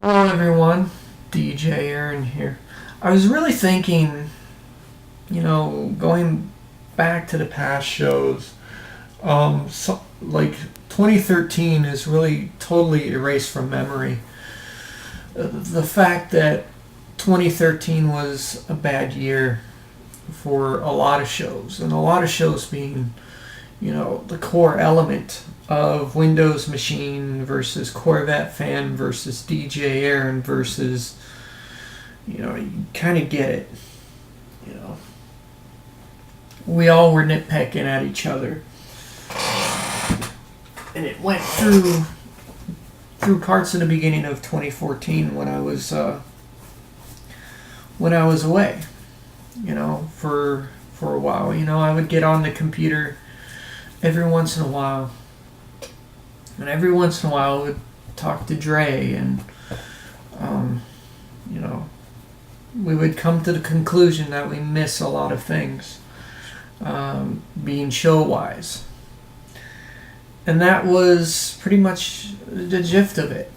Hello, everyone. DJ Aaron here. I was really thinking, going back to the past shows, like 2013 is really totally erased from memory. The fact that 2013 was a bad year for a lot of shows, and a lot of shows being, the core element of Windows Machine versus Corvette Fan versus DJ Aaron versus, you kind of get it. You know, we all were nitpicking at each other, and it went through parts of the beginning of 2014 when I was away. For a while. I would get on the computer every once in a while, and every once in a while I would talk to Dre, and um, you know, we would come to the conclusion that we miss a lot of things, being show wise, and that was pretty much the gist of it.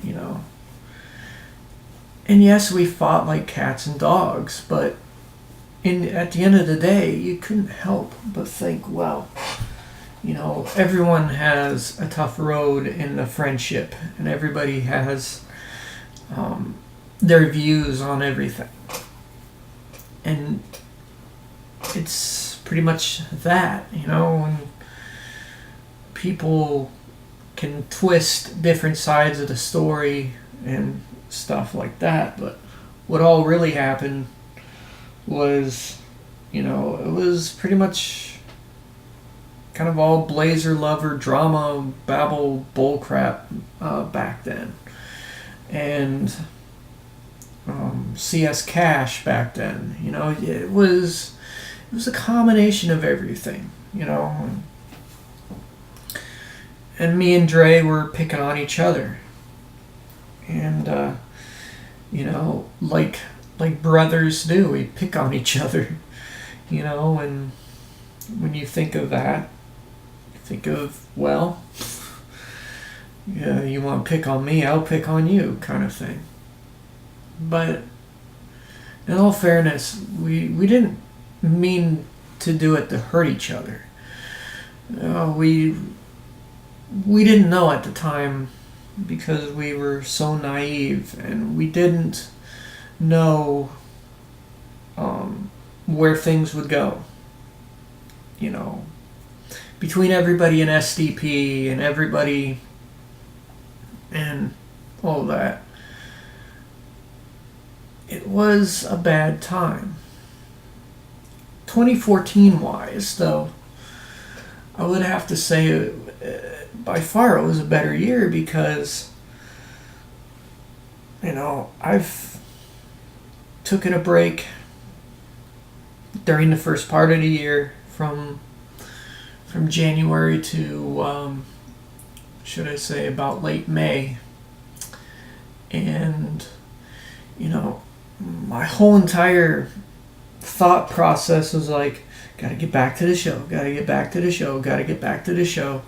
And yes, we fought like cats and dogs, but at the end of the day, you couldn't help but think, well, everyone has a tough road in a friendship, and everybody has their views on everything. And it's pretty much that. When people can twist different sides of the story and stuff like that, but what all really happened was, it was pretty much kind of all blazer lover drama, babble, bullcrap back then, and CS Cash back then. It was a combination of everything. And me and Dre were picking on each other, and like brothers do, we pick on each other. And when you think of that, you think of, well, yeah, you want to pick on me, I'll pick on you, kind of thing. But in all fairness, we didn't mean to do it to hurt each other. We didn't know at the time because we were so naive, and we didn't know where things would go. You know, Between everybody in SDP and everybody and all that, it was a bad time. 2014 wise, though, I would have to say by far it was a better year because, I've taken a break during the first part of the year from January to, should I say, about late May. And, my whole entire thought process was like, gotta get back to the show, gotta get back to the show, gotta get back to the show.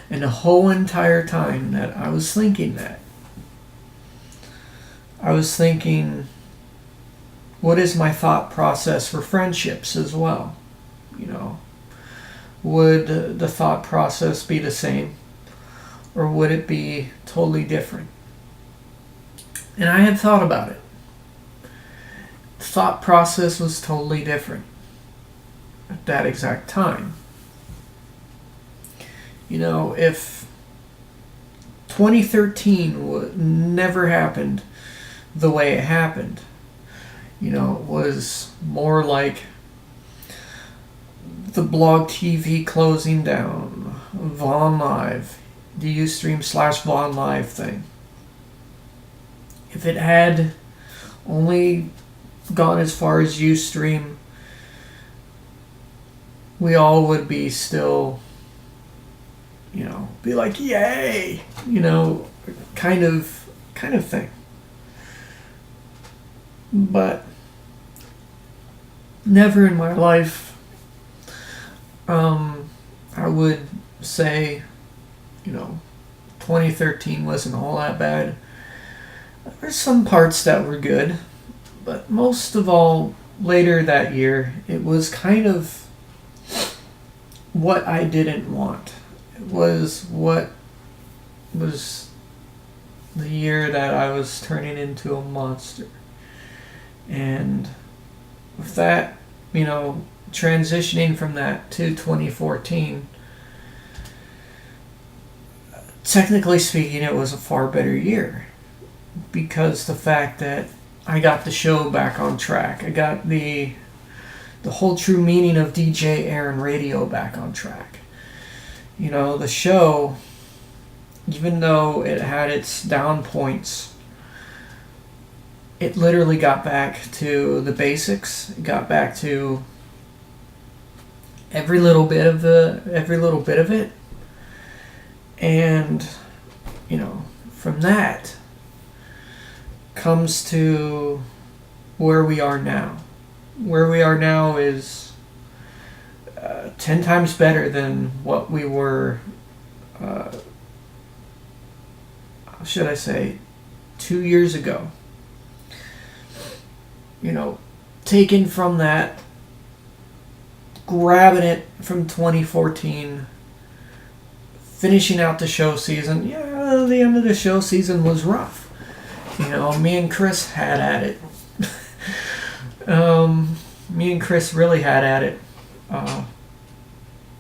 And the whole entire time that I was thinking that, I was thinking, what is my thought process for friendships as well? Would the thought process be the same, or would it be totally different? And I had thought about it. The thought process was totally different at that exact time. If 2013 never happened the way it happened, it was more like the blog TV closing down, Vaughn Live, the Ustream/Vaughn Live thing. If it had only gone as far as Ustream, we all would be still, be like, yay, kind of thing. But never in my life, I would say, 2013 wasn't all that bad. There's some parts that were good, but most of all, later that year, it was kind of what I didn't want. It was what was the year that I was turning into a monster. And with that, transitioning from that to 2014, technically speaking, it was a far better year because the fact that I got the show back on track. I got the whole true meaning of DJ air and radio back on track. The show, even though it had its down points, it literally got back to the basics. It got back to every little bit of it. And, from that comes to where we are now. Where we are now is 10 times better than what we were, should I say, 2 years ago. Taken from that, grabbing it from 2014, finishing out the show season. Yeah, the end of the show season was rough. Me and Chris had at it. Me and Chris really had at it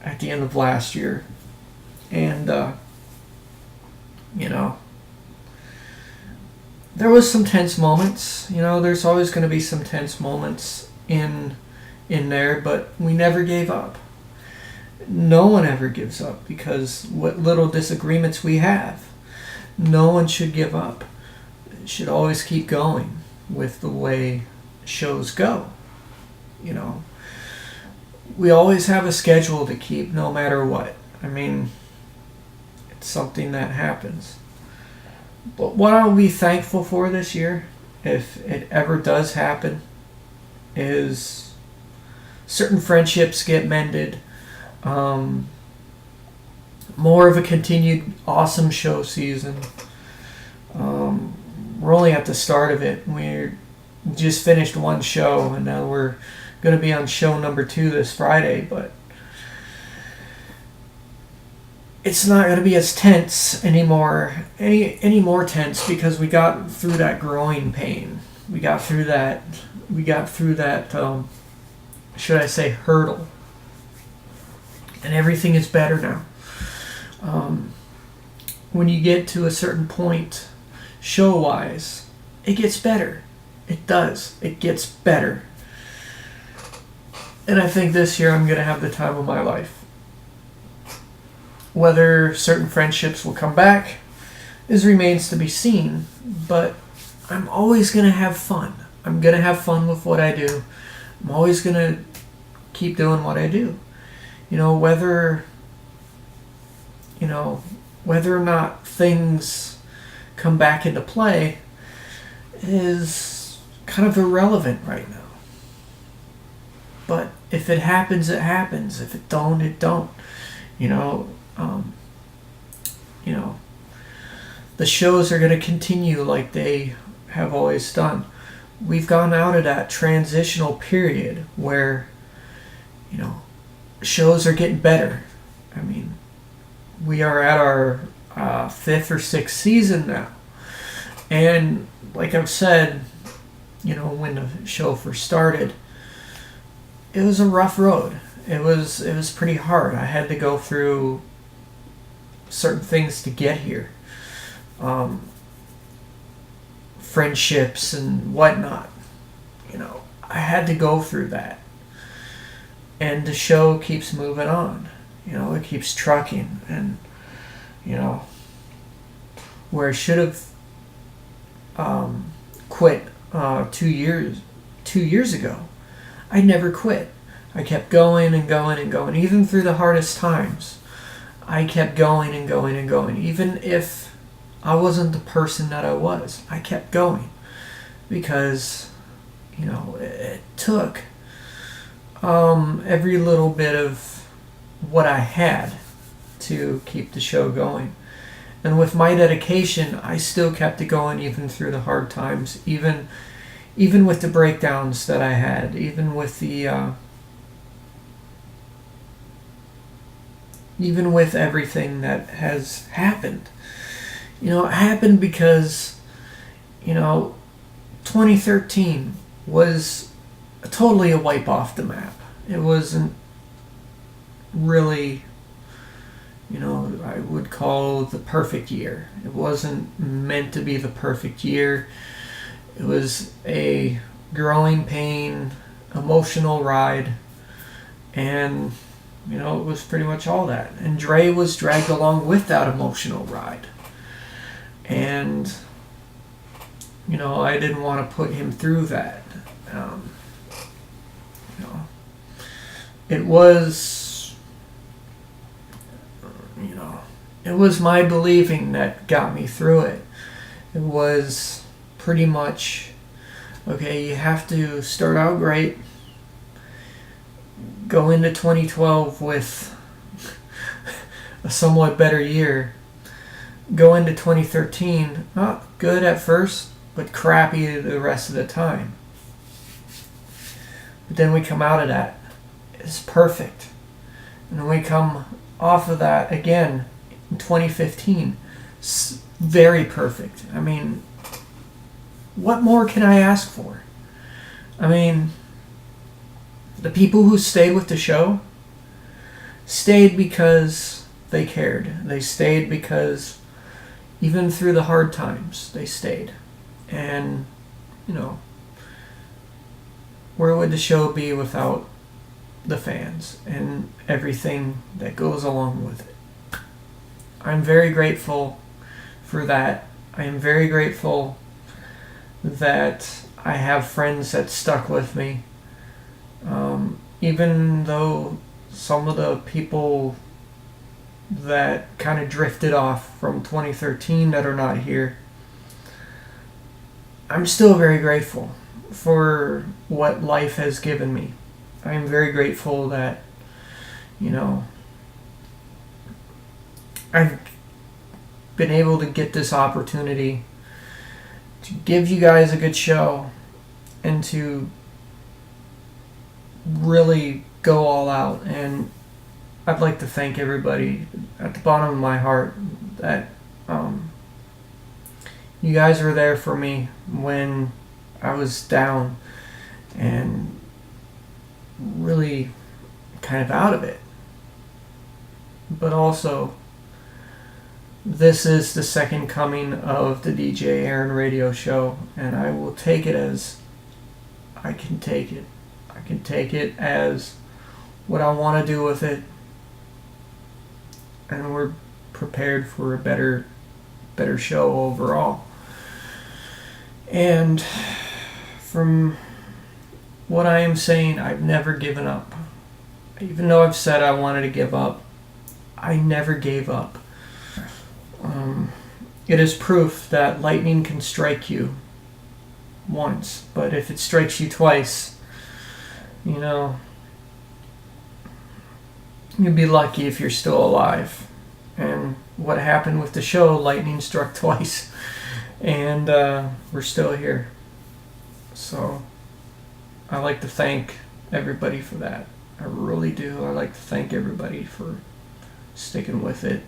at the end of last year. And, there was some tense moments. There's always going to be some tense moments in there, but we never gave up. No one ever gives up because what little disagreements we have, no one should give up. Should always keep going with the way shows go. We always have a schedule to keep no matter what. It's something that happens. But what I'll be thankful for this year, if it ever does happen, is certain friendships get mended. More of a continued awesome show season. We're only at the start of it. We just finished one show, and now we're going to be on show number 2 this Friday, but it's not going to be as tense anymore, any more tense, because we got through that growing pain. We got through that, should I say, hurdle. And everything is better now. When you get to a certain point, show-wise, it gets better. It does. It gets better. And I think this year I'm going to have the time of my life. Whether certain friendships will come back remains to be seen, but I'm always going to have fun. I'm going to have fun with what I do. I'm always going to keep doing what I do. Whether or not things come back into play is kind of irrelevant right now. But if it happens, it happens. If it don't, it don't. The shows are going to continue like they have always done. We've gone out of that transitional period where, shows are getting better. We are at our 5th or 6th season now. And like I've said, when the show first started, it was a rough road. It was pretty hard. I had to go through certain things to get here. Friendships and whatnot. I had to go through that. And the show keeps moving on. It keeps trucking. And, where I should have quit 2 years ago, I never quit. I kept going and going and going. Even through the hardest times, I kept going and going and going. Even if I wasn't the person that I was, I kept going. Because, it took every little bit of what I had to keep the show going. And with my dedication, I still kept it going even through the hard times, even with the breakdowns that I had, even with even with everything that has happened. It happened because, 2013 was totally a wipe off the map. It wasn't really, I would call the perfect year. It wasn't meant to be the perfect year. It was a growing pain, emotional ride, and, it was pretty much all that. And Dre was dragged along with that emotional ride. And, I didn't want to put him through that. It was, it was my believing that got me through it. It was pretty much, okay, you have to start out great, go into 2012 with a somewhat better year, go into 2013, not good at first, but crappy the rest of the time. But then we come out of that, it's perfect. And then we come off of that again in 2015, it's very perfect. I mean, what more can I ask for? I mean, the people who stayed with the show stayed because they cared. They stayed because even through the hard times, they stayed. And, where would the show be without the fans and everything that goes along with it? I'm very grateful for that. I am very grateful that I have friends that stuck with me. Even though some of the people that kind of drifted off from 2013 that are not here, I'm still very grateful for what life has given me. I am very grateful that, I've been able to get this opportunity to give you guys a good show and to really go all out. And I'd like to thank everybody at the bottom of my heart that you guys were there for me when I was down and really kind of out of it. But also, this is the second coming of the DJ Aaron Radio Show, and I will take it as I can take it. I can take it as what I want to do with it, and we're prepared for a better show overall. And from what I am saying, I've never given up. Even though I've said I wanted to give up, I never gave up. It is proof that lightning can strike you once, but if it strikes you twice, you'd be lucky if you're still alive. And what happened with the show, lightning struck twice, and we're still here. So I like to thank everybody for that. I really do. I like to thank everybody for sticking with it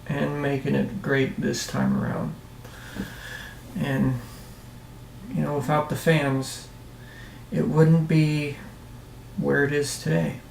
and making it great this time around. And, without the fans, it wouldn't be where it is today.